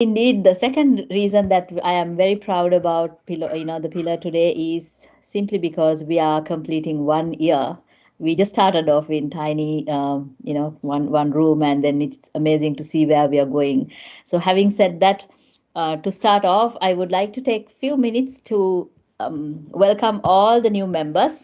Indeed, the second reason that I am very proud about Pillar, the Pillar today is simply because we are completing 1 year. We just started off in tiny, one room, and then it's amazing to see where we are going. So, having said that, to start off, I would like to take few minutes to welcome all the new members.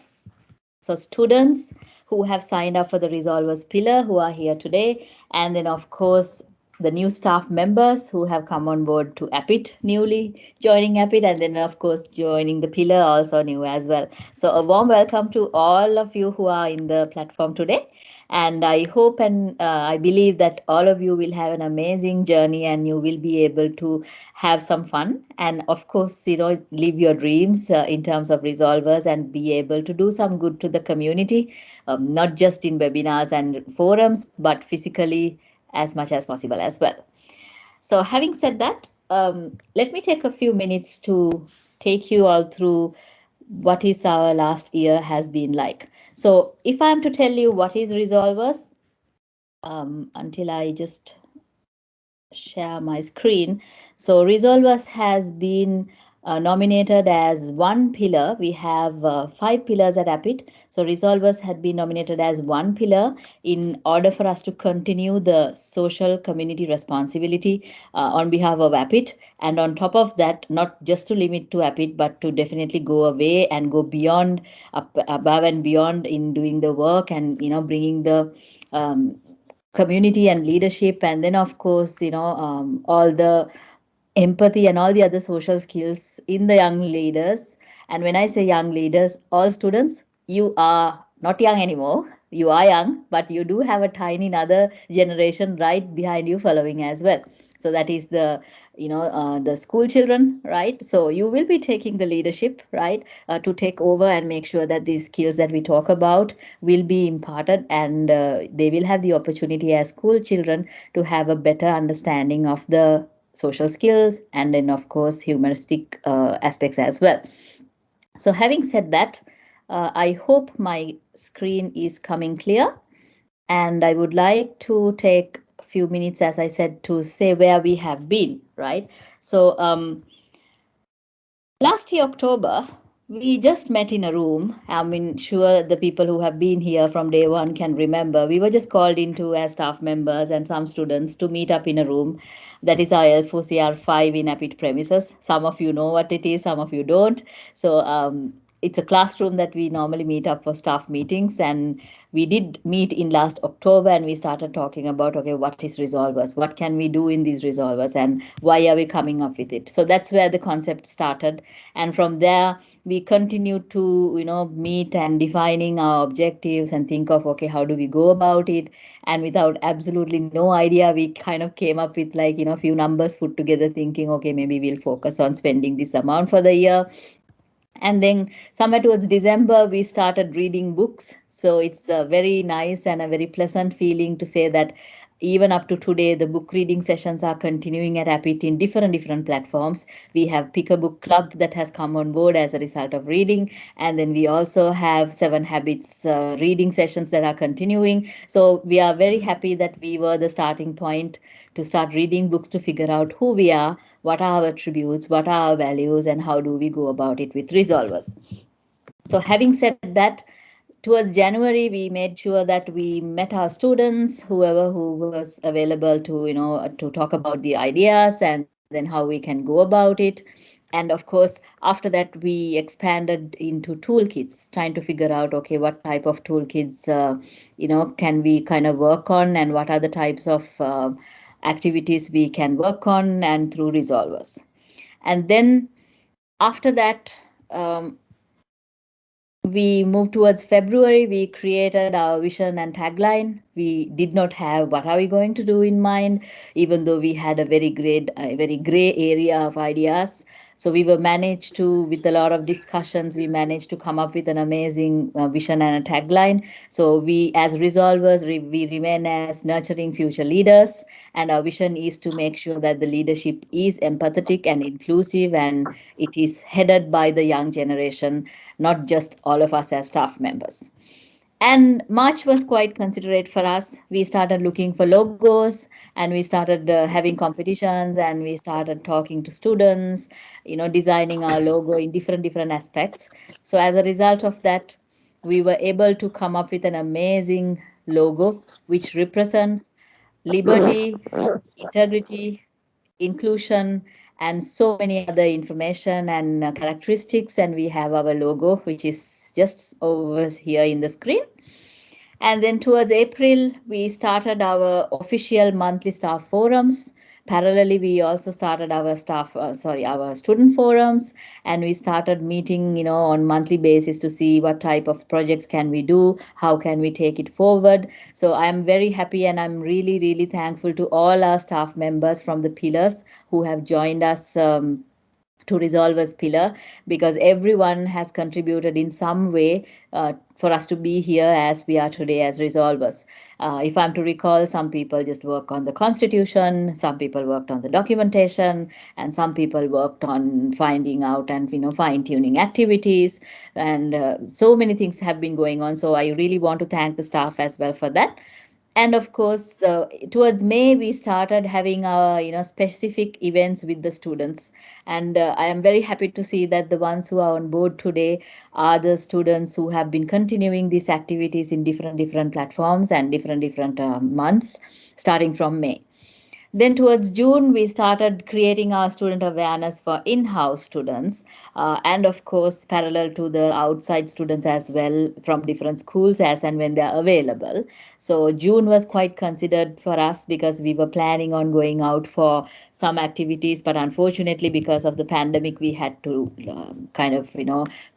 So students who have signed up for the Resolvers Pillar who are here today, and then of course the new staff members who have come on board to APIT, newly joining APIT, and then of course joining the Pillar also new as well. So a warm welcome to all of you who are in the platform today. And I hope and I believe that all of you will have an amazing journey and you will be able to have some fun and of course live your dreams in terms of resolvers and be able to do some good to the community, not just in webinars and forums but physically as much as possible as well. So having said that, let me take a few minutes to take you all through what is our last year has been like. So if I am to tell you what is resolvers, until I just share my screen. So Resolvers has been nominated as one pillar. We have 5 pillars at APIT. So Resolvers had been nominated as one pillar in order for us to continue the social community responsibility on behalf of APIT. And on top of that, not just to limit to APIT, but to definitely go away and go beyond, above and beyond in doing the work and bringing the um, community and leadership, and then of course all the empathy and all the other social skills in the young leaders. And when I say young leaders, all students, you are not young anymore. You are young, but you do have a tiny another generation right behind you following as well. So that is the school children, right? So you will be taking the leadership, right, to take over and make sure that these skills that we talk about will be imparted, and they will have the opportunity as school children to have a better understanding of the social skills and then of course humanistic aspects as well. So having said that, I hope my screen is coming clear, and I would like to take a few minutes, as I said, to say where we have been, right? So last year, October, we just met in a room. I mean, sure, the people who have been here from day one can remember. We were just called into as staff members and some students to meet up in a room. That is our L4CR 5 in APIT premises. Some of you know what it is, some of you don't. So it's a classroom that we normally meet up for staff meetings. And we did meet in last October and we started talking about, okay, what is resolvers? What can we do in these resolvers and why are we coming up with it? So that's where the concept started. And from there, we continued to, meet and defining our objectives and think of, okay, how do we go about it? And without absolutely no idea, we kind of came up with like, a few numbers put together thinking, okay, maybe we'll focus on spending this amount for the year. And then somewhere towards December we started reading books. So it's a very nice and a very pleasant feeling to say that even up to today the book reading sessions are continuing at APIT in different platforms. We have Pick a Book Club that has come on board as a result of reading, and then we also have 7 Habits reading sessions that are continuing. So we are very happy that we were the starting point to start reading books to figure out who we are, what are our attributes, what are our values, and how do we go about it with resolvers. So having said that, towards January we made sure that we met our students, whoever who was available to to talk about the ideas and then how we can go about it. And of course after that we expanded into toolkits, trying to figure out, okay, what type of toolkits can we kind of work on, and what are the types of activities we can work on and through resolvers. And then after that, we moved towards February. We created our vision and tagline. We did not have what are we going to do in mind, even though we had a very gray area of ideas. So we were managed to, with a lot of discussions, we managed to come up with an amazing vision and a tagline. So we, as resolvers, we remain as nurturing future leaders, and our vision is to make sure that the leadership is empathetic and inclusive, and it is headed by the young generation, not just all of us as staff members. And March was quite considerate for us. We started looking for logos, and we started having competitions, and we started talking to students, designing our logo in different aspects. So as a result of that, we were able to come up with an amazing logo which represents liberty, integrity, inclusion, and so many other information and characteristics. And we have our logo, which is just over here in the screen. And then towards April, we started our official monthly staff forums. Parallelly, we also started our student forums, and we started meeting, on monthly basis to see what type of projects can we do, how can we take it forward. So I am very happy, and I'm really, really thankful to all our staff members from the pillars who have joined us. To Resolvers pillar, because everyone has contributed in some way for us to be here as we are today as Resolvers. If I'm to recall, some people just work on the constitution, some people worked on the documentation, and some people worked on finding out and fine tuning activities, and so many things have been going on. So I really want to thank the staff as well for that. And of course, towards May we started having our specific events with the students. And I am very happy to see that the ones who are on board today are the students who have been continuing these activities in different platforms and different months starting from May. Then towards June, we started creating our student awareness for in-house students, and of course, parallel to the outside students as well from different schools as and when they are available. So June was quite considered for us because we were planning on going out for some activities, but unfortunately, because of the pandemic, we had to kind of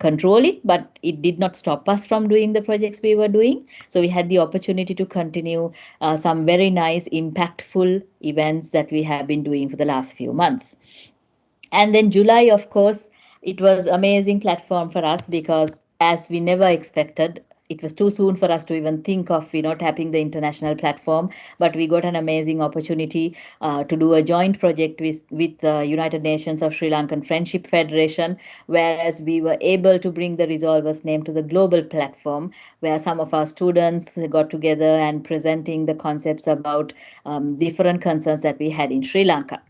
control it. But it did not stop us from doing the projects we were doing. So we had the opportunity to continue some very nice, impactful events that we have been doing for the last few months. And then July, of course, it was amazing platform for us because as we never expected, it was too soon for us to even think of tapping the international platform, but we got an amazing opportunity to do a joint project with the United Nations of Sri Lankan Friendship Federation, whereas we were able to bring the Resolvers name to the global platform, where some of our students got together and presenting the concepts about different concerns that we had in Sri Lanka.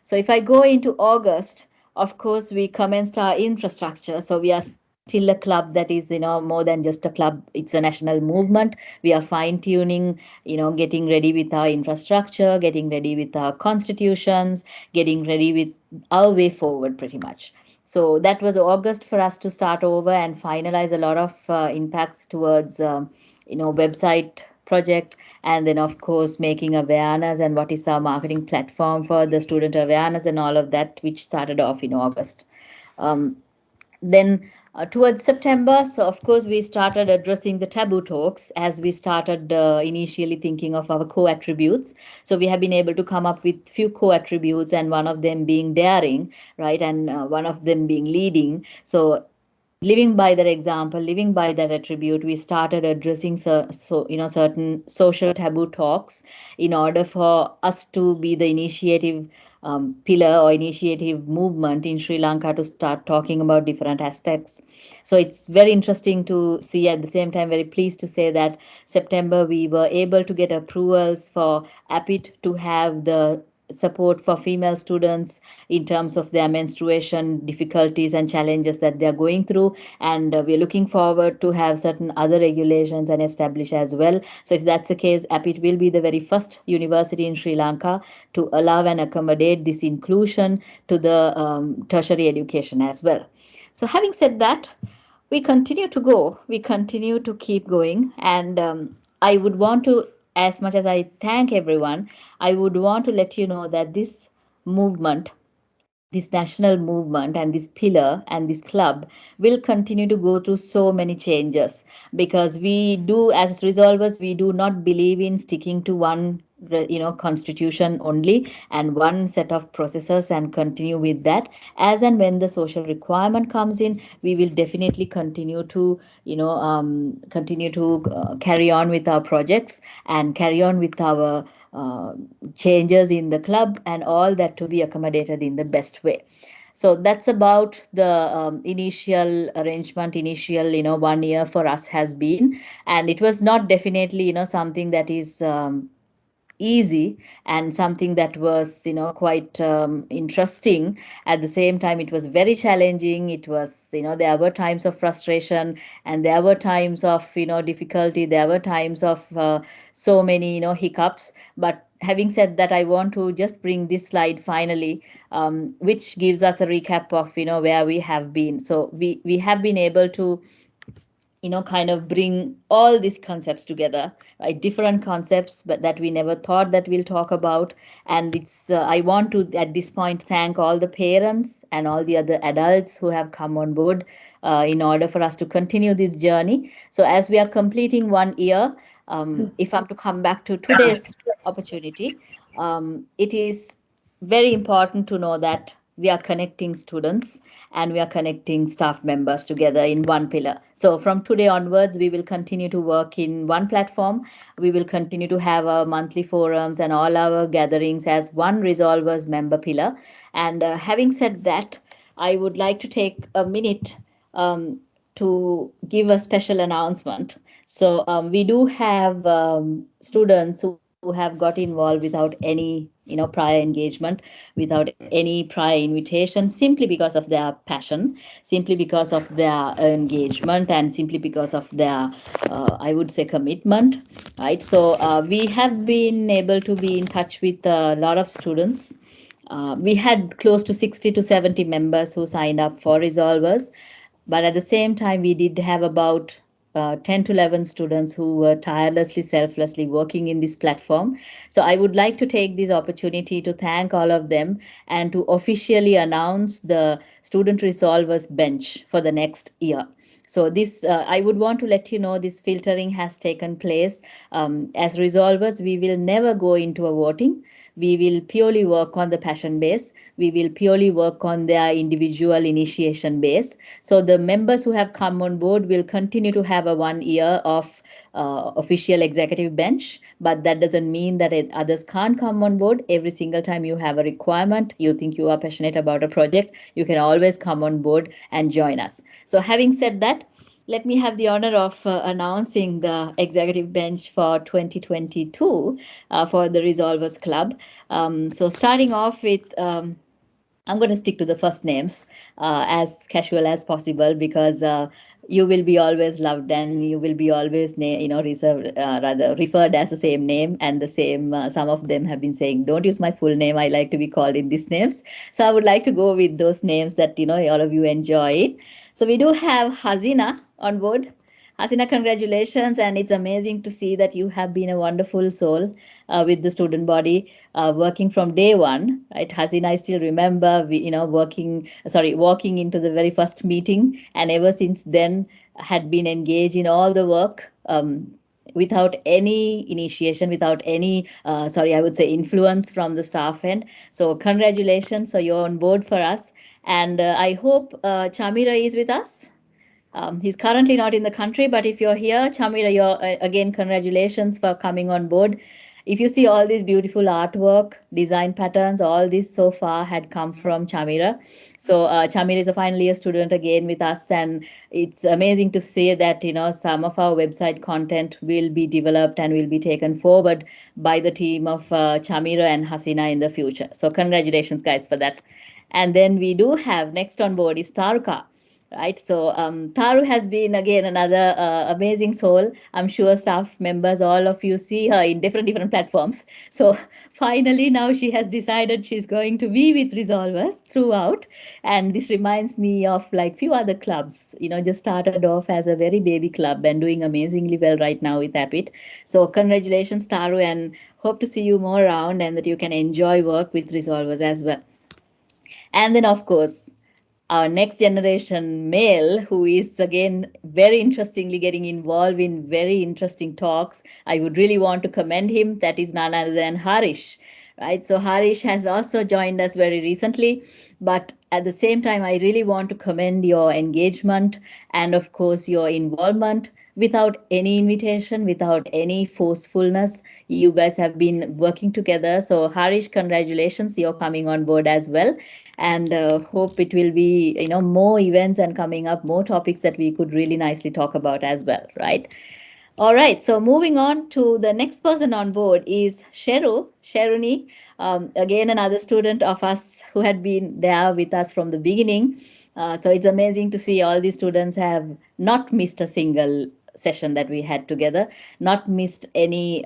So if I go into August, of course, we commenced our infrastructure. So we are still a club that is, more than just a club. It's a national movement. We are fine tuning, getting ready with our infrastructure, getting ready with our constitutions, getting ready with our way forward pretty much. So that was August for us to start over and finalize a lot of impacts towards, website project, and then of course making awareness and what is our marketing platform for the student awareness and all of that, which started off in August. Then towards September, so of course we started addressing the taboo talks as we started initially thinking of our co-attributes. So we have been able to come up with few co-attributes, and one of them being daring, right, and one of them being leading. So living by that example, living by that attribute, we started addressing certain social taboo talks in order for us to be the initiative pillar or initiative movement in Sri Lanka to start talking about different aspects. So it's very interesting to see. At the same time, very pleased to say that September we were able to get approvals for APIT to have the support for female students in terms of their menstruation difficulties and challenges that they are going through. And we're looking forward to have certain other regulations and establish as well. So if that's the case, APIT will be the very first university in Sri Lanka to allow and accommodate this inclusion to the tertiary education as well. So having said that, we continue to go, we continue to keep going. And I would want to, as much as I thank everyone, I would want to let you know that this movement, this national movement and this pillar and this club will continue to go through so many changes, because we do, as Resolvers, we do not believe in sticking to one constitution only and one set of processes and continue with that. As and when the social requirement comes in, we will definitely continue to carry on with our projects and carry on with our uh, changes in the club and all that to be accommodated in the best way. So that's about the initial arrangement, initial 1 year for us has been. And it was not definitely something that is easy, and something that was quite interesting. At the same time, it was very challenging. It was, there were times of frustration, and there were times of difficulty. There were times of so many hiccups. But having said that, I want to just bring this slide finally, which gives us a recap of where we have been. So we have been able to kind of bring all these concepts together, right? Different concepts, but that we never thought that we'll talk about. And it's, I want to, at this point, thank all the parents and all the other adults who have come on board in order for us to continue this journey. So, as we are completing 1 year, if I'm to come back to today's opportunity, it is very important to know that we are connecting students and we are connecting staff members together in one pillar. So from today onwards, we will continue to work in one platform. We will continue to have our monthly forums and all our gatherings as one Resolvers member pillar. And having said that, I would like to take a minute to give a special announcement. So we do have students who have got involved without any prior engagement, without any prior invitation, simply because of their passion, simply because of their engagement, and simply because of their, I would say, commitment. Right. So we have been able to be in touch with a lot of students. We had close to 60 to 70 members who signed up for Resolvers, but at the same time, we did have about 10 to 11 students who were tirelessly, selflessly working in this platform. So I would like to take this opportunity to thank all of them and to officially announce the Student Resolvers Bench for the next year. So this, I would want to let you know, this filtering has taken place. As resolvers, we will never go into a voting. We will purely work on the passion base. We will purely work on their individual initiation base. So the members who have come on board will continue to have a 1 year of official executive bench, but that doesn't mean that others can't come on board. Every single time you have a requirement, you think you are passionate about a project, you can always come on board and join us. So having said that, let me have the honor of announcing the executive bench for 2022 for the Resolvers Club. So starting off with, I'm going to stick to the first names as casual as possible, because you will be always loved and you will be always reserved, rather referred as the same name and the same. Some of them have been saying, "Don't use my full name. I like to be called in these names." So I would like to go with those names that all of you enjoy. So we do have Hasina on board. Hasina, congratulations, and it's amazing to see that you have been a wonderful soul with the student body, working from day one, right? Hasina, I still remember, walking into the very first meeting, and ever since then had been engaged in all the work. Without any initiation, without any, I would say, influence from the staff end. So, congratulations. So, you're on board for us. And I hope Chamira is with us. He's currently not in the country, but if you're here, Chamira, you're again, congratulations for coming on board. If you see all these beautiful artwork, design patterns, all this so far had come from Chamira. So Chamira is a final year student again with us, and it's amazing to see that some of our website content will be developed and will be taken forward by the team of Chamira and Hasina in the future. So congratulations, guys, for that. And then we do have next on board is Taruka. Right, so Taru has been again another amazing soul. I'm sure staff members, all of you see her in different platforms. So finally, now she has decided she's going to be with Resolvers throughout, and this reminds me of like few other clubs. Just started off as a very baby club and doing amazingly well right now with Appit. So congratulations, Taru, and hope to see you more around and that you can enjoy work with Resolvers as well. And then, of course, our next generation male, who is again very interestingly getting involved in very interesting talks. I would really want to commend him. That is none other than Harish. right? So Harish has also joined us very recently, but at the same time, I really want to commend your engagement and, of course, your involvement without any invitation, without any forcefulness. You guys have been working together. So Harish, congratulations, you're coming on board as well, and hope it will be, more events and coming up more topics that we could really nicely talk about as well, right? All right, so moving on to the next person on board is Sheruni, again another student of us who had been there with us from the beginning. So it's amazing to see all these students have not missed a single session that we had together, not missed any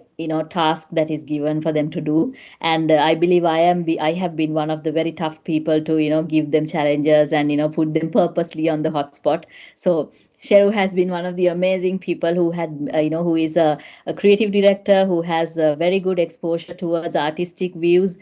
task that is given for them to do. And I believe I have been one of the very tough people to give them challenges and put them purposely on the hotspot. So Sheru has been one of the amazing people who who is a creative director who has a very good exposure towards artistic views.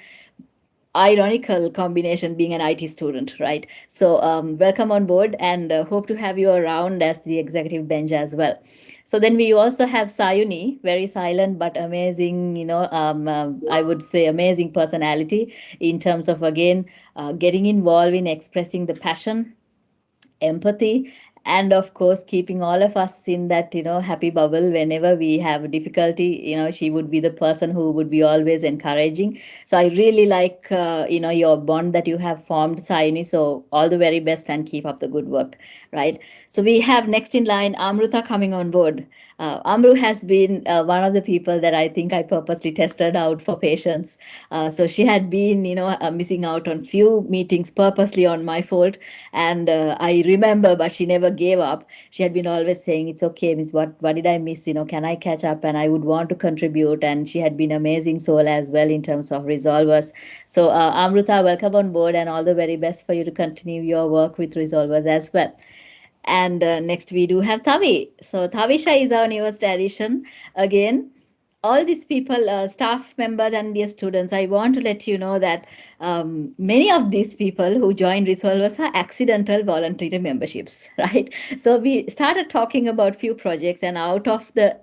Ironical combination being an IT student, right? So, welcome on board and hope to have you around as the executive bench as well. So then we also have Sayuni, very silent but amazing, I would say amazing personality in terms of again getting involved in expressing the passion, empathy, and of course keeping all of us in that happy bubble whenever we have difficulty. She would be the person who would be always encouraging. So I really like your bond that you have formed, Sayuni. So all the very best and keep up the good work, right? So we have next in line Amruta coming on board. Amru has been one of the people that I think I purposely tested out for patience. So she had been missing out on few meetings purposely on my fault, and I remember, but she never gave up. She had been always saying, "It's okay, Miss. What did I miss? Can I catch up?" And I would want to contribute. And she had been amazing soul as well in terms of resolvers. So Amruta, welcome on board, and all the very best for you to continue your work with resolvers as well. And next we do have Tavi. So Tavisha is our newest addition. Again, all these people, staff members and dear students, I want to let you know that many of these people who join Resolvers are accidental voluntary memberships, right? So we started talking about few projects, and out of the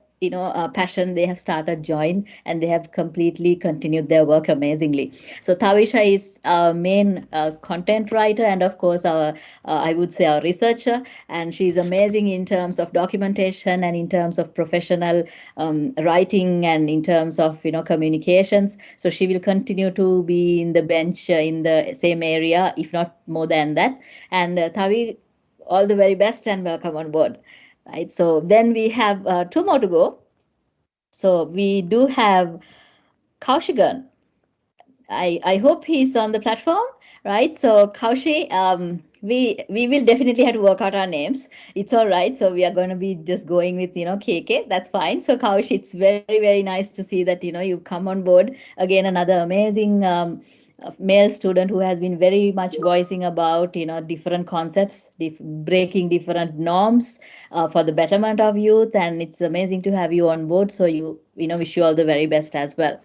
passion, they have started join and they have completely continued their work amazingly. So Tavisha is our main content writer and of course our I would say our researcher, and she's amazing in terms of documentation and in terms of professional writing and in terms of communications. So she will continue to be in the bench in the same area, if not more than that. And Tavi, all the very best and welcome on board. Right. So then we have two more to go. So we do have Kaushigan. I hope he's on the platform, right? So Kaushi, we will definitely have to work out our names. It's all right. So we are going to be just going with KK. That's fine. So Kaushi, it's very very nice to see that you come on board again. Another amazing male student who has been very much voicing about different concepts, breaking different norms for the betterment of youth, and it's amazing to have you on board. So wish you all the very best as well.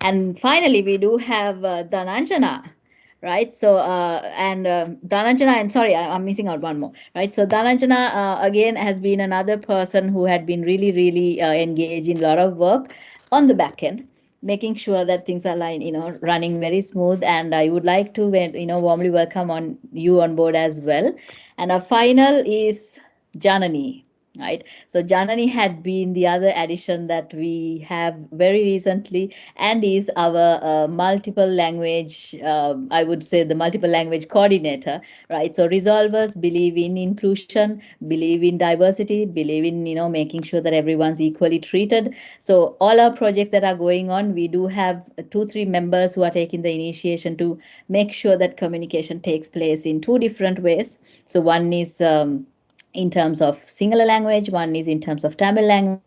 And finally, we do have Dhananjana, right? So, and Dhananjana, and sorry, I'm missing out one more, right? So, Dhananjana, again, has been another person who had been really, really engaged in a lot of work on the back end, making sure that things are running very smooth. And I would like to, warmly welcome on you on board as well. And our final is Janani, right? So Janani had been the other addition that we have very recently and is our multiple language, I would say the multiple language coordinator, right? So resolvers believe in inclusion, believe in diversity, believe in making sure that everyone's equally treated. So all our projects that are going on, we do have 2 3 members who are taking the initiation to make sure that communication takes place in two different ways. So one is in terms of singular language, one is in terms of Tamil language,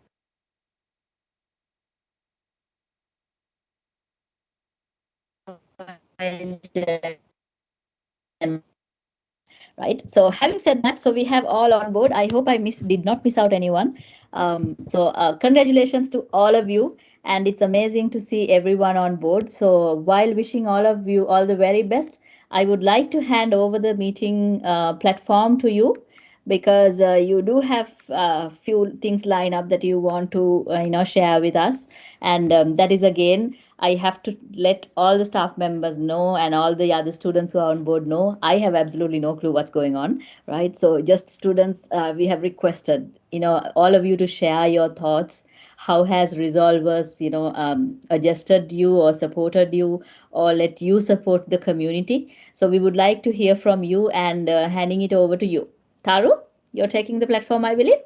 right? So having said that, so we have all on board. I hope I did not miss out anyone. So congratulations to all of you, and it's amazing to see everyone on board. So while wishing all of you all the very best, I would like to hand over the meeting platform to you. because you do have few things line up that you want to share with us, and that is again, I have to let all the staff members know and all the other students who are on board know I have absolutely no clue what's going on, right? So just students, we have requested all of you to share your thoughts. How has Resolvers adjusted you or supported you, or let you support the community? So we would like to hear from you, and handing it over to you. Taru, you're taking the platform, I believe.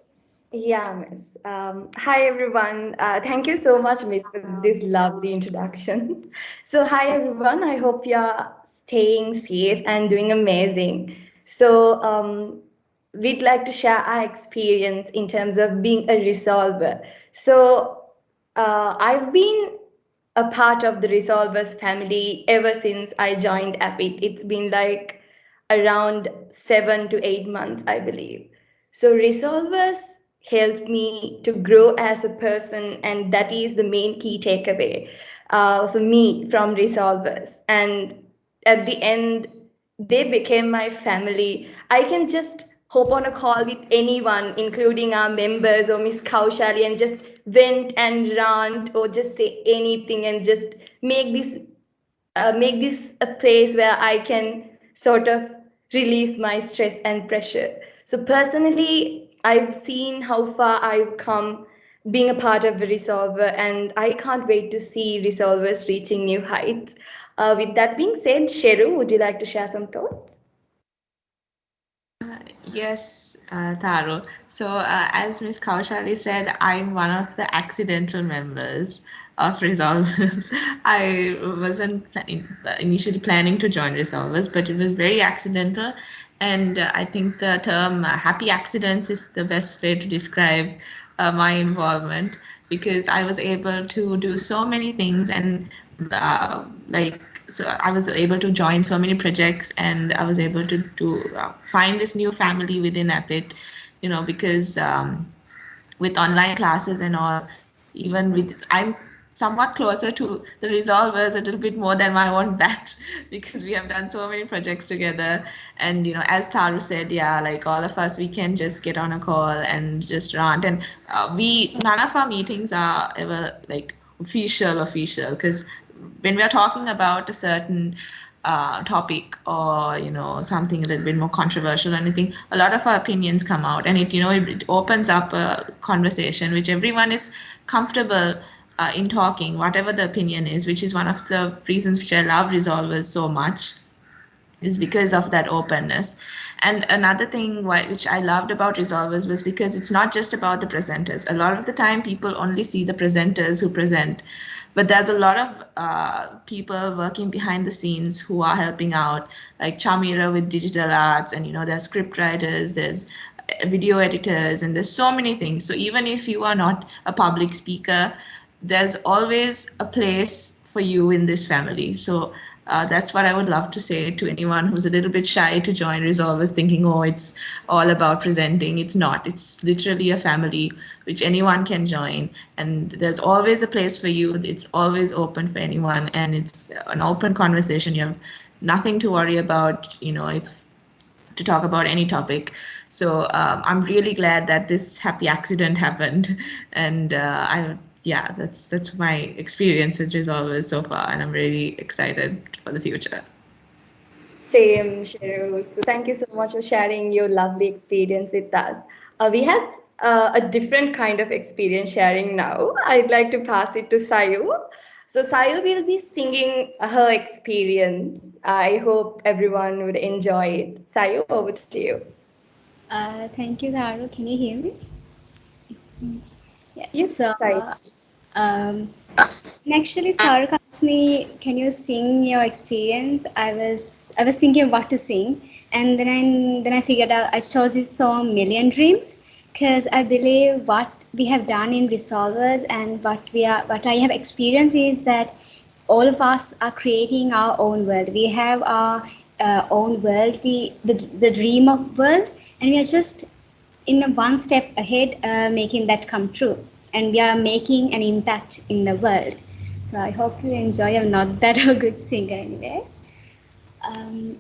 Yeah, Miss. Hi, everyone. Thank you so much, Miss, for this lovely introduction. So, hi, everyone. I hope you're staying safe and doing amazing. So, we'd like to share our experience in terms of being a resolver. So, I've been a part of the Resolvers family ever since I joined Appit. It's been like around 7 to 8 months, I believe. So, Resolvers helped me to grow as a person, and that is the main key takeaway for me from Resolvers. And at the end, they became my family. I can just hop on a call with anyone, including our members or Miss Kaushali, and just vent and rant or just say anything and just make this a place where I can sort of release my stress and pressure. So personally, I've seen how far I've come being a part of the Resolver, and I can't wait to see Resolvers reaching new heights. With that being said, Sheru, would you like to share some thoughts? Yes, Taro. So, as Miss Kaushali said, I'm one of the accidental members of Resolvers. I wasn't initially planning to join Resolvers, but it was very accidental. And I think the term happy accidents is the best way to describe my involvement, because I was able to do so many things, and like, so I was able to join so many projects, and I was able to find this new family within Epic, because with online classes and all, even with I'm somewhat closer to the Resolvers a little bit more than my own batch because we have done so many projects together. And as Taru said, yeah, like all of us, we can just get on a call and just rant. And we none of our meetings are ever like official, because when we are talking about a certain topic, or something a little bit more controversial or anything, a lot of our opinions come out, and it opens up a conversation which everyone is comfortable in talking whatever the opinion is, which is one of the reasons which I love Resolvers so much, is because of that openness. And another thing which I loved about Resolvers was because it's not just about the presenters. A lot of the time, people only see the presenters who present, but there's a lot of people working behind the scenes who are helping out, like Chamira with digital arts, and there's script writers, there's video editors, and there's so many things. So even if you are not a public speaker, there's always a place for you in this family. So that's what I would love to say to anyone who's a little bit shy to join Resolvers, thinking, oh, it's all about presenting. It's not. It's literally a family which anyone can join. And there's always a place for you. It's always open for anyone. And it's an open conversation. You have nothing to worry about, if to talk about any topic. So I'm really glad that this happy accident happened, and yeah, that's my experience with Resolvers so far, and I'm really excited for the future. Same, Sheru. So thank you so much for sharing your lovely experience with us. We had a different kind of experience sharing now. I'd like to pass it to Sayu. So Sayu will be singing her experience. I hope everyone would enjoy it. Sayu, over to you. Thank you, Taro. Can you hear me? Yeah. Yes, So, Sayu. um, actually, Taro asked me, "Can you sing your experience?" I was thinking what to sing, and then I figured out I chose this song "Million Dreams" because I believe what we have done in Resolvers and what I have experienced is that all of us are creating our own world. We have our own world, the dream of world, and we are just in a one step ahead, making that come true. And we are making an impact in the world. So I hope you enjoy. I'm not that a good singer, anyways. Um,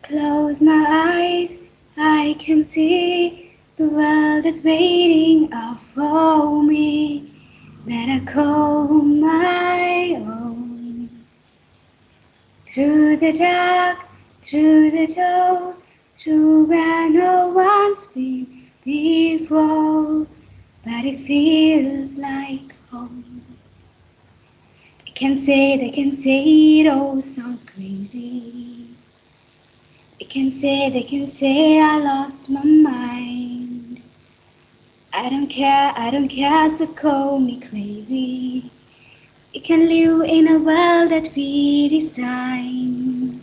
Close my eyes, I can see the world that's waiting out for me, that I call my own. Through the dark, through the door, through where no one's been before, but it feels like home. They can say it all sounds crazy. They can say I lost my mind. I don't care, so call me crazy. You can live in a world that we design.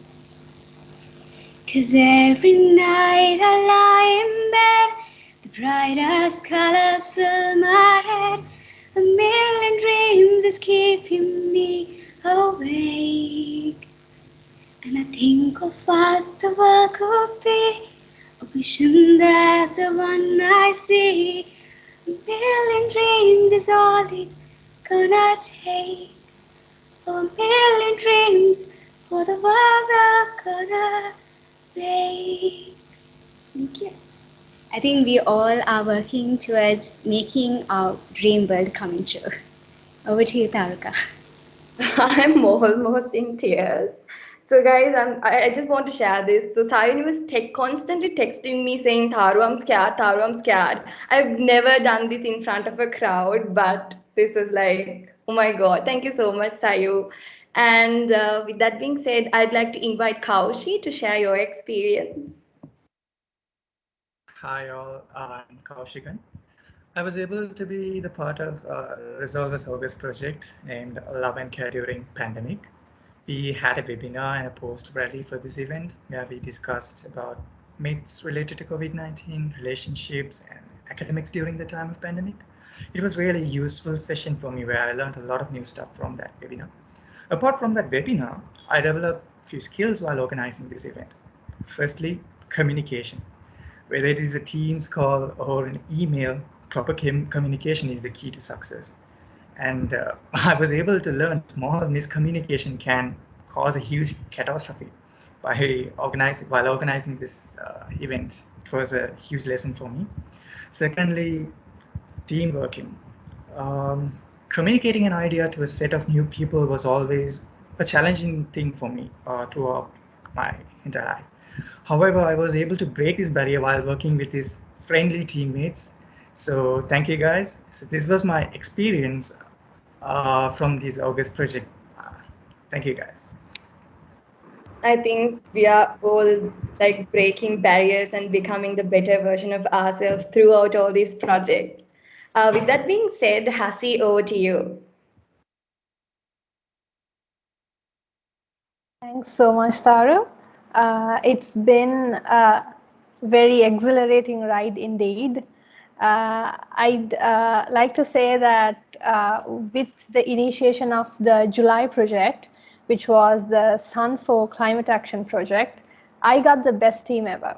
'Cause every night I lie in bed, the brightest colors fill my head. A million dreams is keeping me awake. And I think of what the world could be, a vision that the one I see. A million dreams is all it's gonna take. A million dreams for the world we're gonna make. Thank you. I think we all are working towards making our dream world coming true. Over to you, Taruka. I'm almost in tears. So guys, I just want to share this. So Sayuni was constantly texting me saying, Tharu, I'm scared, Tharu, I'm scared. I've never done this in front of a crowd, but this was like, oh my God, thank you so much, Sayu. And with that being said, I'd like to invite Kaushi to share your experience. Hi all, I'm Kaushikan. I was able to be the part of Resolve as August project named Love and Care during pandemic. We had a webinar and a post rally for this event where we discussed about myths related to COVID-19, relationships, and academics during the time of pandemic. It was really a useful session for me where I learned a lot of new stuff from that webinar. Apart from that webinar, I developed a few skills while organizing this event. Firstly, communication. Whether it is a Teams call or an email, proper communication is the key to success. And I was able to learn small miscommunication can cause a huge catastrophe while organizing this event. It was a huge lesson for me. Secondly, team working. Communicating an idea to a set of new people was always a challenging thing for me throughout my entire life. However, I was able to break this barrier while working with these friendly teammates. So thank you guys. So this was my experience from this August project. Thank you guys. I think we are all like breaking barriers and becoming the better version of ourselves throughout all these projects. With that being said, Hasi, over to you. Thanks so much, Tharu. It's been a very exhilarating ride indeed. I'd like to say that with the initiation of the July project, which was the Sun for Climate Action project, I got the best team ever.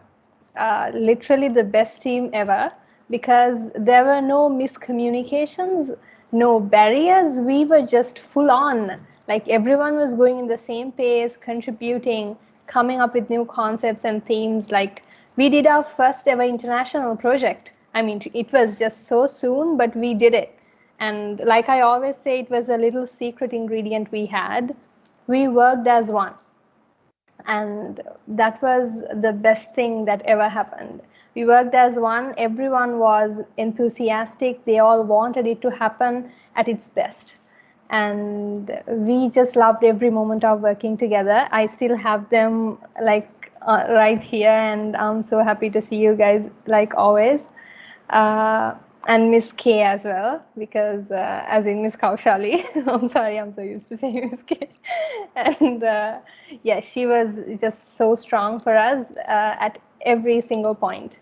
Literally the best team ever, because there were no miscommunications, no barriers. We were just full on. Like everyone was going in the same pace, contributing, coming up with new concepts and themes. Like we did our first ever international project. I mean, it was just so soon, but we did it. And like I always say, it was a little secret ingredient we had. We worked as one. And that was the best thing that ever happened. We worked as one. Everyone was enthusiastic. They all wanted it to happen at its best. And we just loved every moment of working together. I still have them like right here, and I'm so happy to see you guys like always. And Miss K as well, because as in Miss Kaushali. I'm sorry, I'm so used to saying Miss K. And yeah, she was just so strong for us at every single point.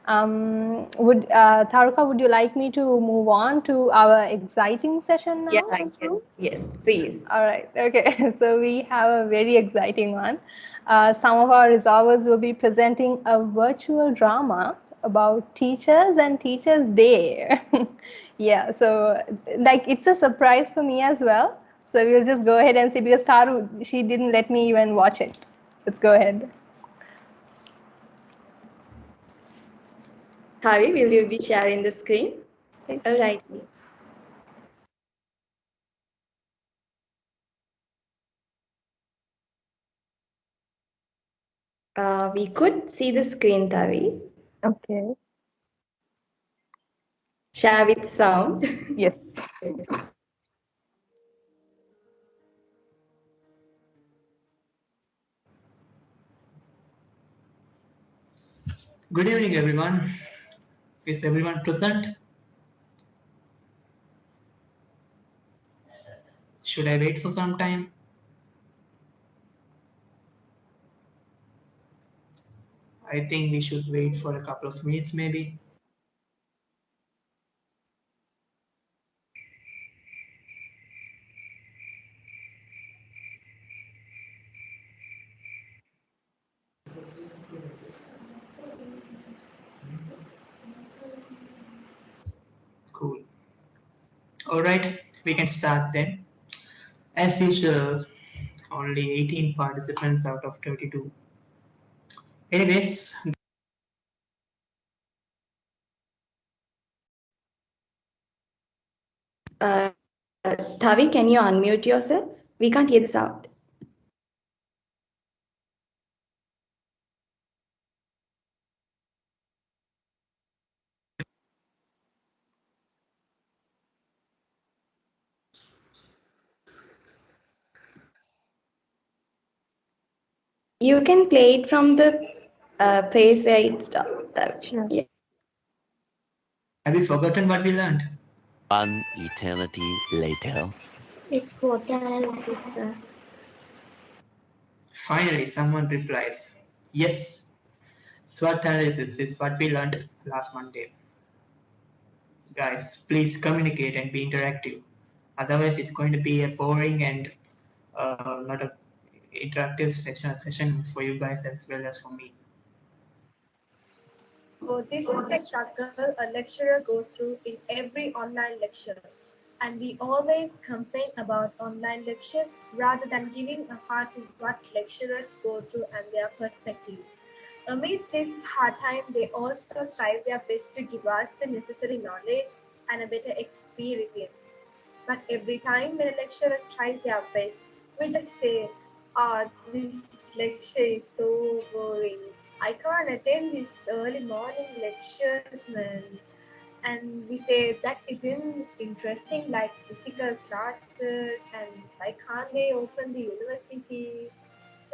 Taruka, would you like me to move on to our exciting session now? Yeah, I can. Yes, please. All right. Okay. So we have a very exciting one. Some of our resolvers will be presenting a virtual drama about teachers and Teachers Day. Yeah. So like it's a surprise for me as well. So we'll just go ahead and see, because Taru, she didn't let me even watch it. Let's go ahead. Thavi, will you be sharing the screen? Yes. All right. We could see the screen, Thavi. Okay. Share with sound. Yes. Good evening, everyone. Is everyone present? Should I wait for some time? I think we should wait for a couple of minutes, maybe. Cool. All right, we can start then. As usual, only 18 participants out of 32. Anyways, Thavi, can you unmute yourself? We can't hear the sound. You can play it from the place where it stopped. Sure. Yeah. have you forgotten what we learned? One eternity later. It's SWOT analysis, sir. Finally, someone replies, yes, SWOT analysis is what we learned last Monday. Guys, please communicate and be interactive. Otherwise, it's going to be a boring and not a interactive session for you guys as well as for me. So this is the struggle a lecturer goes through in every online lecture. And we always complain about online lectures rather than giving a heart to what lecturers go through and their perspective. Amid this hard time, they also strive their best to give us the necessary knowledge and a better experience. But every time when a lecturer tries their best, we just say, this lecture is so boring. I can't attend these early morning lectures, man. And we say that isn't interesting like physical classes, and why can't they open the university?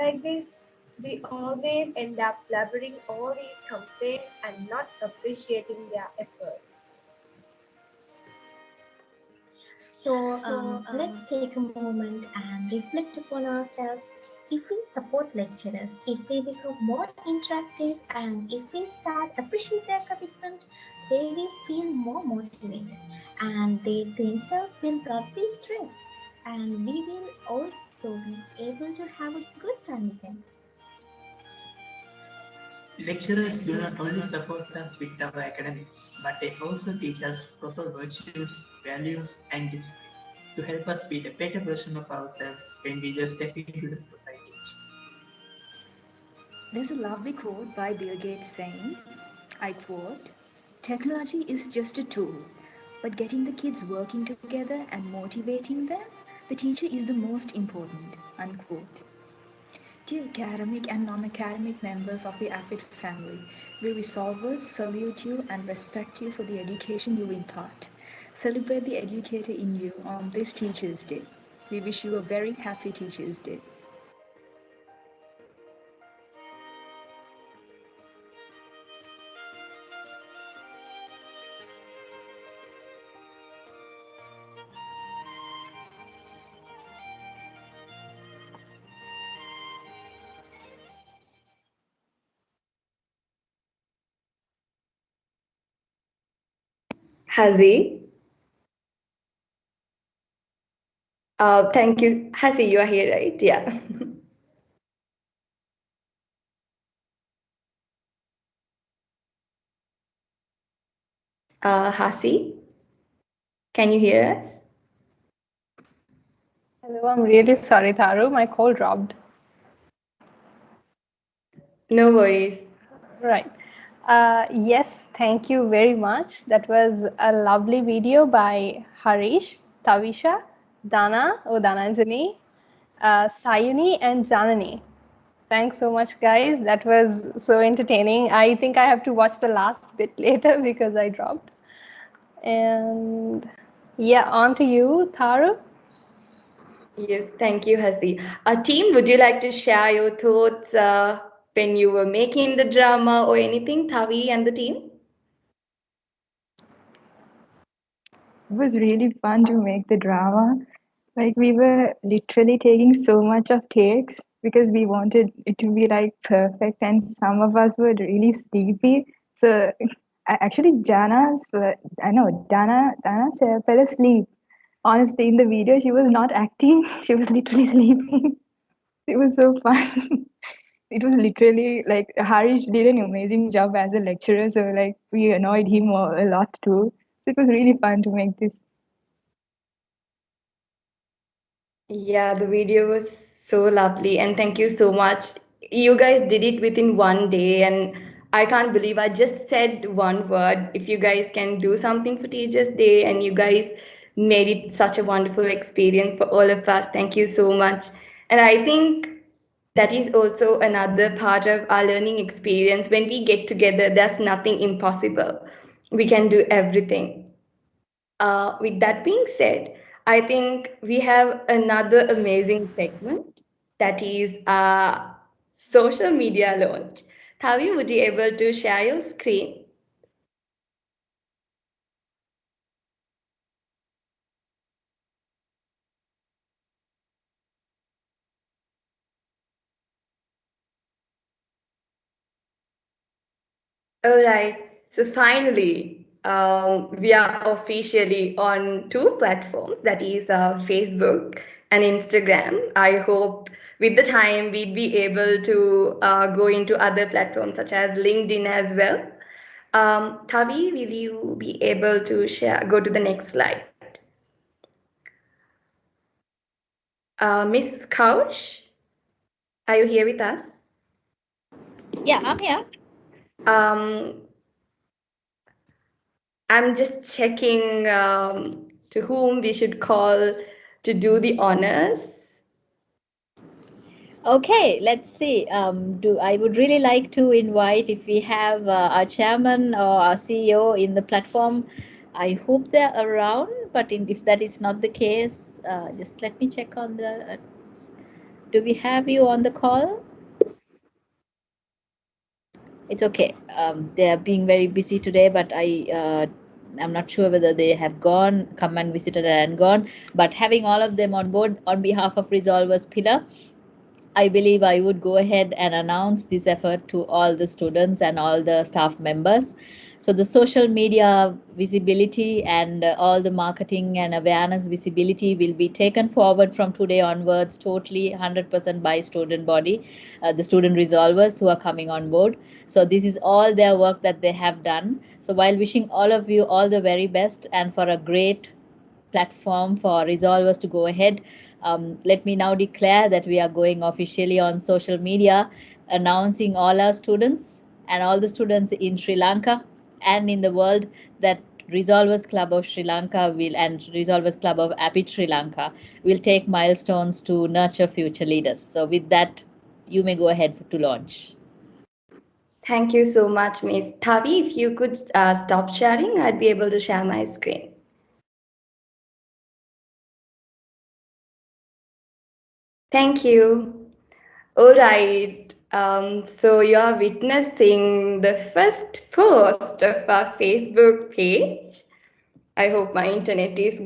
Like this, we always end up blabbering all these complaints and not appreciating their efforts. So let's take a moment and reflect upon ourselves. If we support lecturers, if they become more interactive, and if we start appreciate their commitment, they will feel more motivated, and they themselves will not be stressed, and we will also be able to have a good time with them. Lecturers do not only support us with our academics, but they also teach us proper virtues, values, and discipline to help us be a better version of ourselves when we just step into the society. There's a lovely quote by Bill Gates saying, I quote, technology is just a tool, but getting the kids working together and motivating them, the teacher is the most important, unquote. Dear academic and non-academic members of the APID family, we resolvers salute you and respect you for the education you impart. Celebrate the educator in you on this Teachers' Day. We wish you a very happy Teachers' Day. Hazi. Thank you. Hazi, you are here, right? Yeah. Hasi, can you hear us? Hello, I'm really sorry, Tharu. My call dropped. No worries. Right. Yes, thank you very much. That was a lovely video by Harish, Tavisha, Dana, Dananjani, Sayuni, and Janani. Thanks so much, guys. That was so entertaining. I think I have to watch the last bit later because I dropped. And yeah, on to you, Tharu. Yes, thank you, Hasi. Team, would you like to share your thoughts when you were making the drama or anything, Thavi and the team? It was really fun to make the drama. Like we were literally taking so much of takes because we wanted it to be like perfect, and some of us were really sleepy. So actually, I know Dana fell asleep. Honestly, in the video, she was not acting; she was literally sleeping. It was so fun. It was literally like Harish did an amazing job as a lecturer, so like we annoyed him a lot too. So it was really fun to make this. Yeah, the video was so lovely, and thank you so much. You guys did it within one day, and I can't believe I just said one word. If you guys can do something for Teachers' Day, and you guys made it such a wonderful experience for all of us, thank you so much. And I think that is also another part of our learning experience. When we get together, there's nothing impossible. We can do everything. With that being said, I think we have another amazing segment that is social media launch. Tavi, would you able to share your screen? All right. So finally, we are officially on two platforms, that is Facebook and Instagram. I hope with the time we'd be able to go into other platforms such as LinkedIn as well. Tavi, will you be able to share? Go to the next slide. Miss Couch, are you here with us? Yeah, I'm here. Um, I'm just checking to whom we should call to do the honors. Okay, let's see. Do I would really like to invite if we have our chairman or our CEO in the platform. I hope they're around, but if that is not the case, just let me check on the. Do we have you on the call? It's okay. They are being very busy today, but I'm not sure whether they have come and visited and gone. But having all of them on board on behalf of Resolvers Pillar, I believe I would go ahead and announce this effort to all the students and all the staff members. So the social media visibility and all the marketing and awareness visibility will be taken forward from today onwards, totally 100% by student body, the student resolvers who are coming on board. So this is all their work that they have done. So while wishing all of you all the very best and for a great platform for resolvers to go ahead, let me now declare that we are going officially on social media, announcing all our students and all the students in Sri Lanka and in the world that Resolvers Club of Sri Lanka will and Resolvers Club of APIT Sri Lanka will take milestones to nurture future leaders. So with that, you may go ahead to launch. Thank you so much, Miss Tavi. If you could stop sharing, I'd be able to share my screen. Thank you. All right. So you are witnessing the first post of our Facebook page. I hope my internet is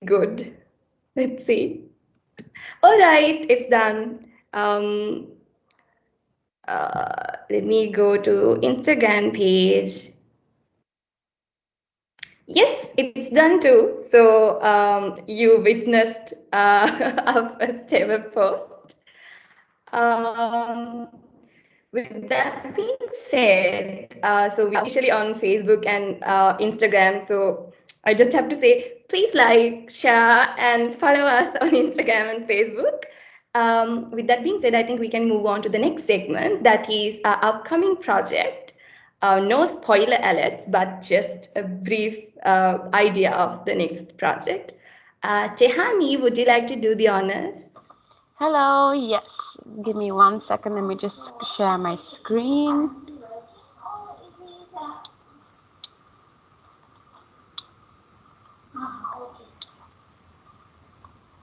good. Let's see. All right, it's done. Let me go to Instagram page. Yes, it's done too. So you witnessed our first ever post. Um, with that being said, so we are officially on Facebook and Instagram. So I just have to say, please like, share, and follow us on Instagram and Facebook. With that being said, I think we can move on to the next segment, that is our upcoming project. No spoiler alerts, but just a brief idea of the next project. Tehani, would you like to do the honors? Hello, yes. Give me 1 second. Let me just share my screen.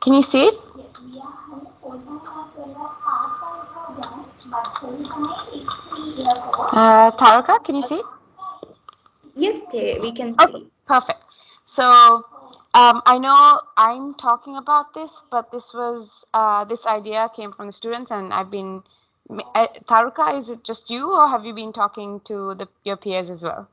Can you see it? Taraka, can you see it? Yes, we can see. Okay, perfect. So I know I'm talking about this, but this idea came from the students, and I've been. Taruka, is it just you, or have you been talking to your peers as well?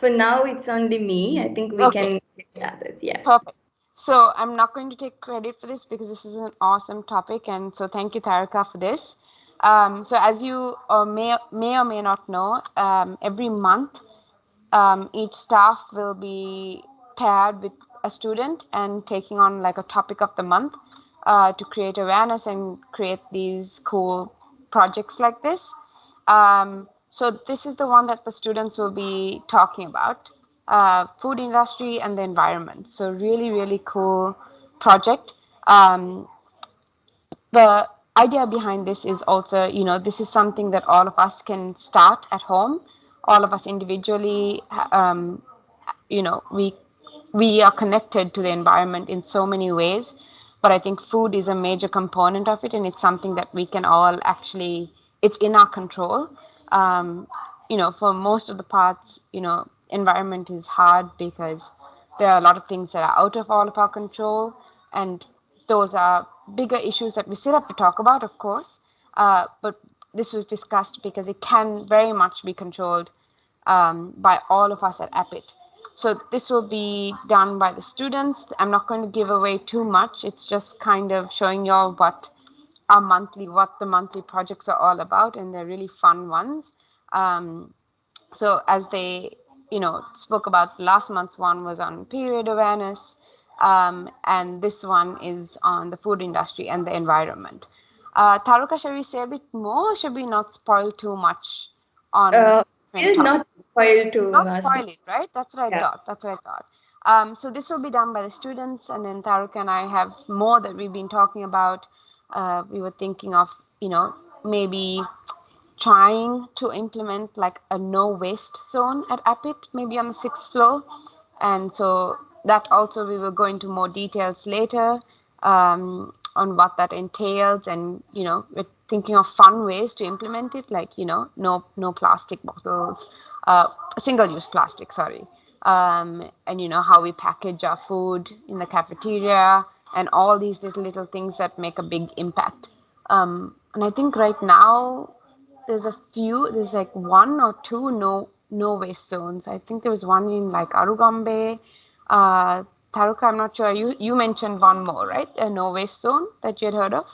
For now, it's only me. I think we can get others. Yeah. Perfect. So I'm not going to take credit for this because this is an awesome topic, and so thank you, Tarika, for this. So as you may or may not know, every month each staff will be paired with a student and taking on like a topic of the month to create awareness and create these cool projects like this. So this is the one that the students will be talking about, food industry and the environment. So really, really cool project. The idea behind this is also, this is something that all of us can start at home, all of us individually. We are connected to the environment in so many ways, but I think food is a major component of it, and it's something that we can all actually, it's in our control. For most of the parts, environment is hard because there are a lot of things that are out of all of our control, and those are bigger issues that we still have to talk about, of course. But this was discussed because it can very much be controlled by all of us at APIT. So this will be done by the students. I'm not going to give away too much. It's just kind of showing you all what the monthly projects are all about, and they're really fun ones. So as they, spoke about, last month's one was on period awareness, and this one is on the food industry and the environment. Taruka, shall we say a bit more, or should we not spoil too much on not spoil too much. Not spoil it, right? That's what I thought. So this will be done by the students, and then Taruka and I have more that we've been talking about. We were thinking of, maybe trying to implement like a no waste zone at APIT, maybe on the 6th floor. And so that also we will go into more details later on what that entails, and we're thinking of fun ways to implement it, like no plastic bottles, single-use plastic, sorry, and how we package our food in the cafeteria, and all these little things that make a big impact. And I think right now there's like 1 or 2 no waste zones. I think there was one in like Arugambe. Taruka, I'm not sure. You mentioned one more, right? A no waste zone that you had heard of?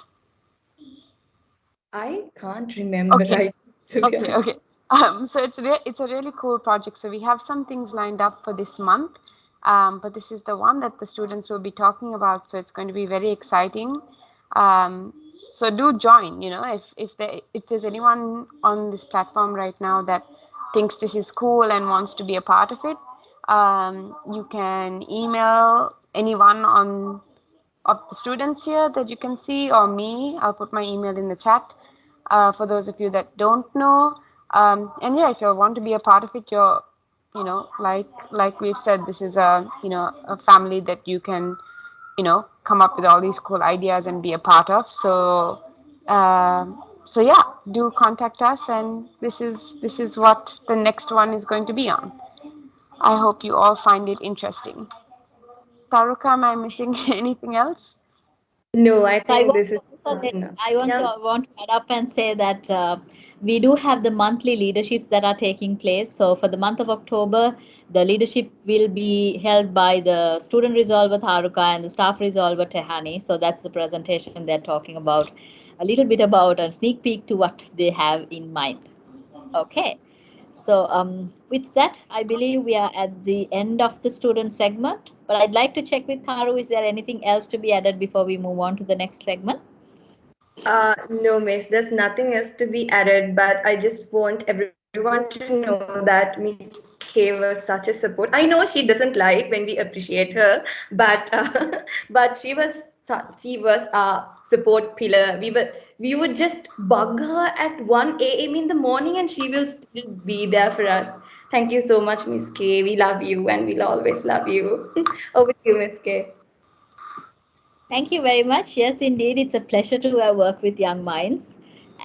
I can't remember right. Okay. So it's a really cool project. So we have some things lined up for this month, but this is the one that the students will be talking about. So it's going to be very exciting. So do join. If there's anyone on this platform right now that thinks this is cool and wants to be a part of it, you can email anyone of the students here that you can see, or me. I'll put my email in the chat for those of you that don't know. And yeah, if you want to be a part of it, you're, like we've said, this is a family that you can, come up with all these cool ideas and be a part of. So yeah, do contact us, and this is what the next one is going to be on. I hope you all find it interesting. Taruka, am I missing anything else? No, I think this is. I want to add up and say that we do have the monthly leaderships that are taking place. So for the month of October, the leadership will be held by the student resolver Taruka and the staff resolver Tehani. So that's the presentation they're talking about, a little bit about a sneak peek to what they have in mind. Okay. So with that, I believe we are at the end of the student segment, but I'd like to check with Tharu, is there anything else to be added before we move on to the next segment? No, Miss, there's nothing else to be added, but I just want everyone everyone to know that Miss K was such a support. I know she doesn't like when we appreciate her, but but she was a support pillar. We would just bug her at 1 a.m. in the morning, and she will still be there for us. Thank you so much, Miss K. We love you, and we'll always love you. Over to you, Miss K. Thank you very much. Yes, indeed, it's a pleasure to work with young minds.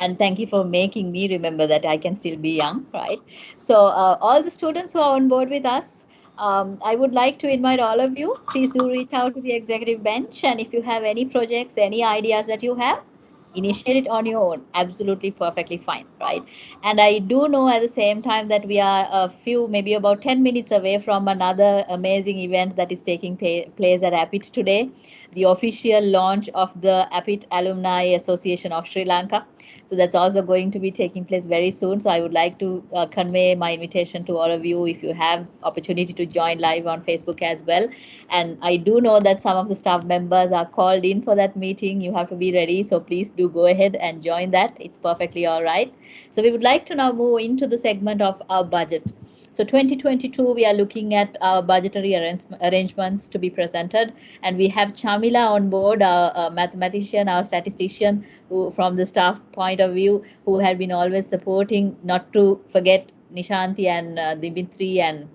And thank you for making me remember that I can still be young, right? So, all the students who are on board with us, I would like to invite all of you. Please do reach out to the executive bench. And if you have any projects, any ideas that you have, initiate it on your own. Absolutely perfectly fine, right? And I do know at the same time that we are a few, maybe about 10 minutes away from another amazing event that is taking place at APIT today, the official launch of the APIT Alumni Association of Sri Lanka. So that's also going to be taking place very soon. So I would like to convey my invitation to all of you if you have opportunity to join live on Facebook as well. And I do know that some of the staff members are called in for that meeting. You have to be ready. So please do go ahead and join that. It's perfectly all right. So we would like to now move into the segment of our budget. So 2022, we are looking at our budgetary arrangements to be presented. And we have Chamila on board, a mathematician, our statistician, who, from the staff point of view, who had been always supporting, not to forget Nishanti and Dimitri, and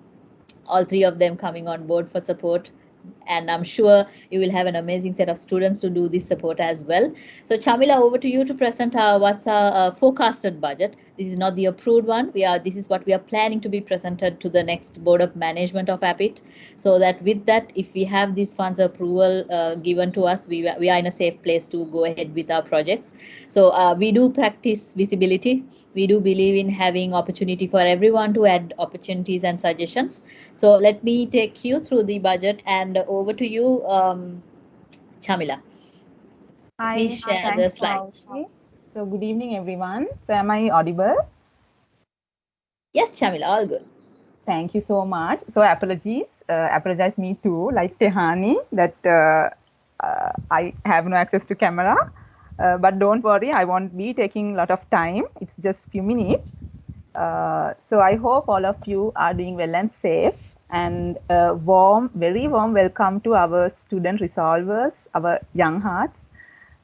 all three of them coming on board for support. And I'm sure you will have an amazing set of students to do this support as well. So Chamila, over to you to present what's our forecasted budget. This is not the approved one. This is what we are planning to be presented to the next board of management of APIT. So that with that, if we have these funds approval given to us, we are in a safe place to go ahead with our projects. So we do practice visibility. We do believe in having opportunity for everyone to add opportunities and suggestions. So let me take you through the budget, and over to you, Chamila. Let me share the slides. So good evening, everyone. So am I audible? Yes, Chamila, all good. Thank you so much. So apologies, apologize me too, like Tehani, that I have no access to camera. But don't worry, I won't be taking a lot of time. It's just few minutes. So I hope all of you are doing well and safe. And very warm welcome to our student resolvers, our young hearts.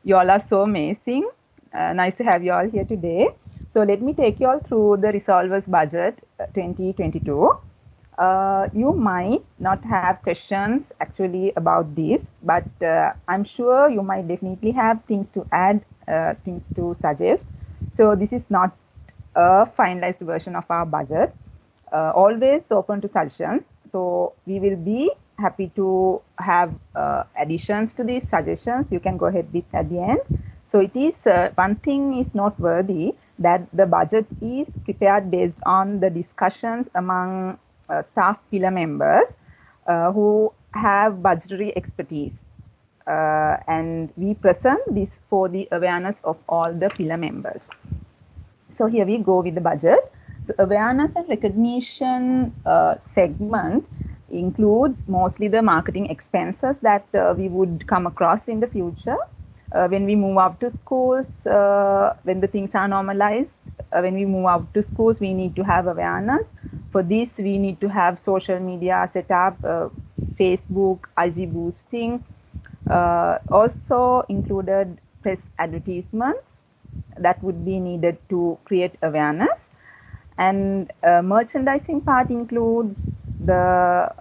You all are so amazing. Nice to have you all here today. So let me take you all through the Resolvers budget 2022. You might not have questions actually about this, but I'm sure you might definitely have things to add, things to suggest. So this is not a finalized version of our budget. Always open to suggestions. So we will be happy to have additions to these suggestions. You can go ahead with at the end. So it is one thing is noteworthy, that the budget is prepared based on the discussions among staff pillar members who have budgetary expertise. And we present this for the awareness of all the pillar members. So here we go with the budget. So awareness and recognition segment includes mostly the marketing expenses that we would come across in the future. When we move out to schools, when the things are normalized, when we move out to schools, we need to have awareness. For this, we need to have social media set up, Facebook, IG boosting, also included press advertisements that would be needed to create awareness. And merchandising part includes the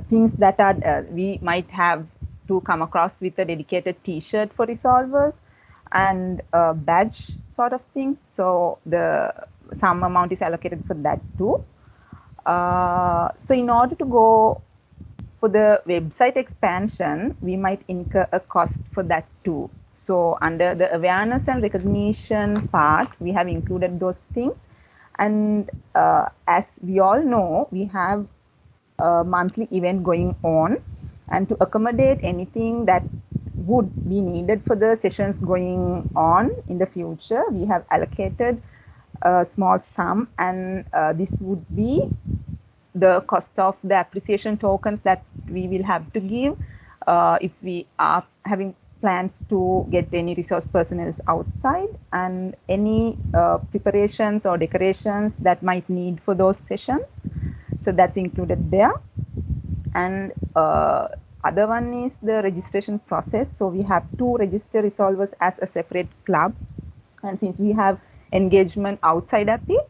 things that are we might have to come across with a dedicated t-shirt for resolvers and a badge sort of thing. So some amount is allocated for that too. So in order to go for the website expansion, we might incur a cost for that too. So under the awareness and recognition part, we have included those things. And as we all know, we have a monthly event going on, and to accommodate anything that would be needed for the sessions going on in the future, we have allocated a small sum, and this would be the cost of the appreciation tokens that we will have to give if we are having plans to get any resource personnel outside, and any preparations or decorations that might need for those sessions. So that's included there. And other one is the registration process. So we have to register Resolvers as a separate club. And since we have engagement outside APIT,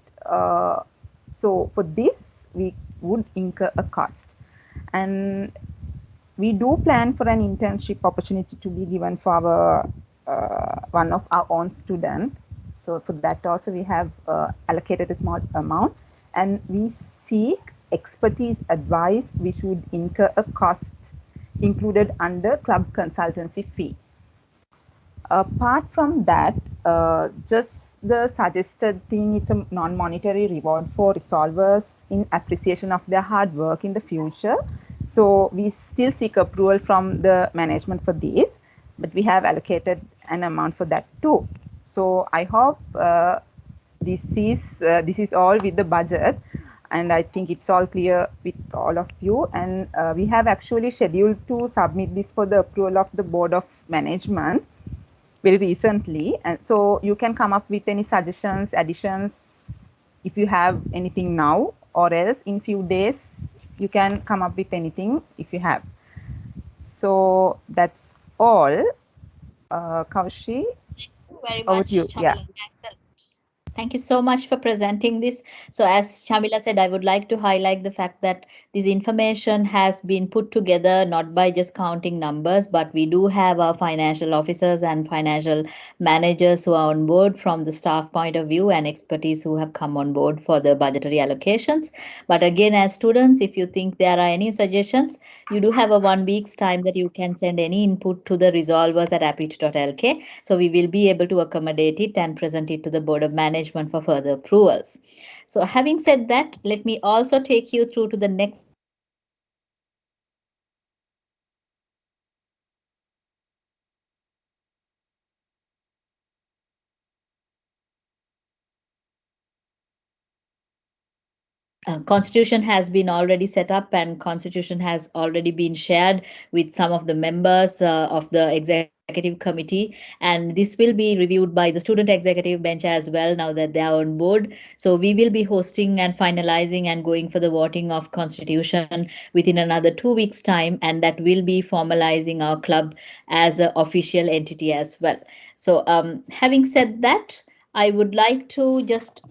so for this, we would incur a cost. And we do plan for an internship opportunity to be given for our one of our own student. So for that also we have allocated a small amount, and we seek expertise advice which would incur a cost included under club consultancy fee. Apart from that, just the suggested thing, it's a non-monetary reward for Resolvers in appreciation of their hard work in the future. So we still seek approval from the management for this, but we have allocated an amount for that too. So I hope this is all with the budget, and I think it's all clear with all of you. And we have actually scheduled to submit this for the approval of the Board of Management very recently, and so you can come up with any suggestions, additions, if you have anything now, or else in few days you can come up with anything if you have. So that's all. Kaushi, Thank you very over much, to you. Yeah. Shamila. Thank you so much for presenting this. So as Shamila said, I would like to highlight the fact that this information has been put together not by just counting numbers, but we do have our financial officers and financial managers who are on board from the staff point of view, and expertise who have come on board for the budgetary allocations. But again, as students, if you think there are any suggestions, you do have a 1 week's time that you can send any input to the resolvers@apit.lk. So we will be able to accommodate it and present it to the Board of Management for further approvals. So having said that, let me also take you through to the next constitution has been already set up, and constitution has already been shared with some of the members of the executive committee, and this will be reviewed by the student executive bench as well now that they are on board. So we will be hosting and finalizing and going for the voting of constitution within another 2 weeks time, and that will be formalizing our club as an official entity as well. So having said that, I would like to just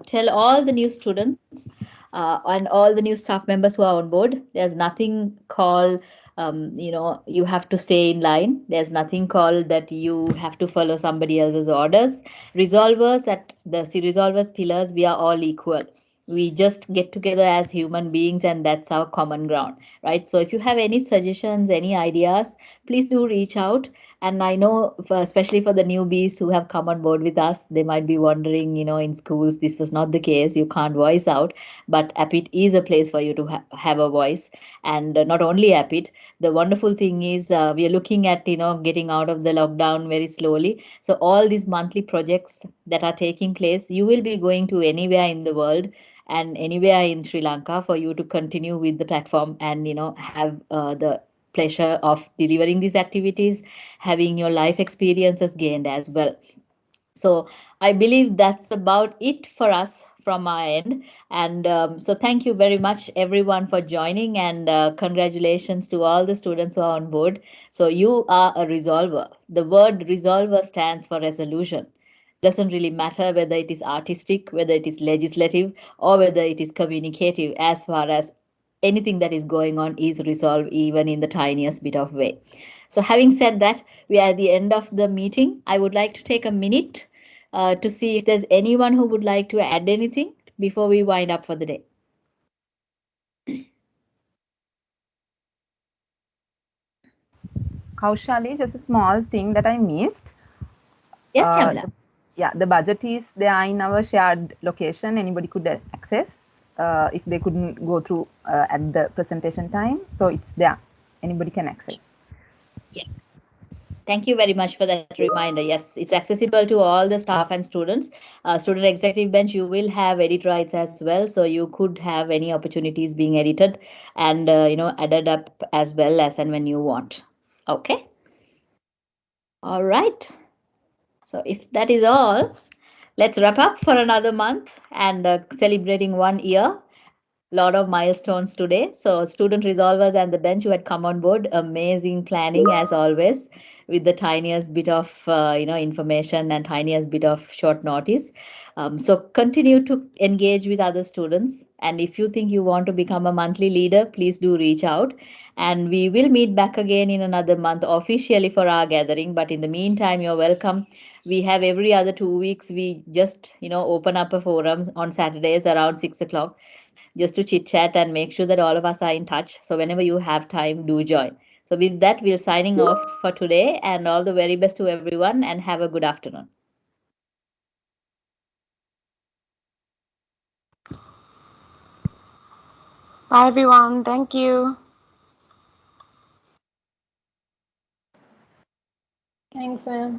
tell all the new students and all the new staff members who are on board, there's nothing called you have to stay in line. There's nothing called that you have to follow somebody else's orders. Resolvers at the Resolvers pillars, we are all equal. We just get together as human beings, and that's our common ground, right? So if you have any suggestions, any ideas, please do reach out. And I know, especially for the newbies who have come on board with us, they might be wondering, in schools, this was not the case. You can't voice out, but APIT is a place for you to have a voice. And not only APIT, the wonderful thing is we are looking at, getting out of the lockdown very slowly. So all these monthly projects that are taking place, you will be going to anywhere in the world and anywhere in Sri Lanka for you to continue with the platform and, have the pleasure of delivering these activities, having your life experiences gained as well. So I believe that's about it for us from our end. And so thank you very much, everyone, for joining, and congratulations to all the students who are on board. So you are a resolver. The word resolver stands for resolution. Doesn't really matter whether it is artistic, whether it is legislative, or whether it is communicative, as far as anything that is going on is resolved, even in the tiniest bit of way. So having said that, we are at the end of the meeting. I would like to take a minute to see if there's anyone who would like to add anything before we wind up for the day. Kaushali, just a small thing that I missed. Yes, Shamila. Yeah, the budget is there in our shared location. Anybody could access if they couldn't go through at the presentation time. So it's there. Anybody can access. Yes. Thank you very much for that reminder. Yes, it's accessible to all the staff and students. Student executive bench, you will have edit rights as well. So you could have any opportunities being edited and, added up as well as and when you want. Okay. All right. So if that is all, let's wrap up for another month and celebrating 1 year. Lot of milestones today. So student resolvers and the bench who had come on board, amazing planning as always, with the tiniest bit of information and tiniest bit of short notice. So continue to engage with other students. And if you think you want to become a monthly leader, please do reach out. And we will meet back again in another month officially for our gathering. But in the meantime, you're welcome. We have every other 2 weeks. We just open up a forum on Saturdays around 6 o'clock just to chit chat and make sure that all of us are in touch. So whenever you have time, do join. So with that, we're signing off for today and all the very best to everyone and have a good afternoon. Bye, everyone. Thank you. Thanks, ma'am.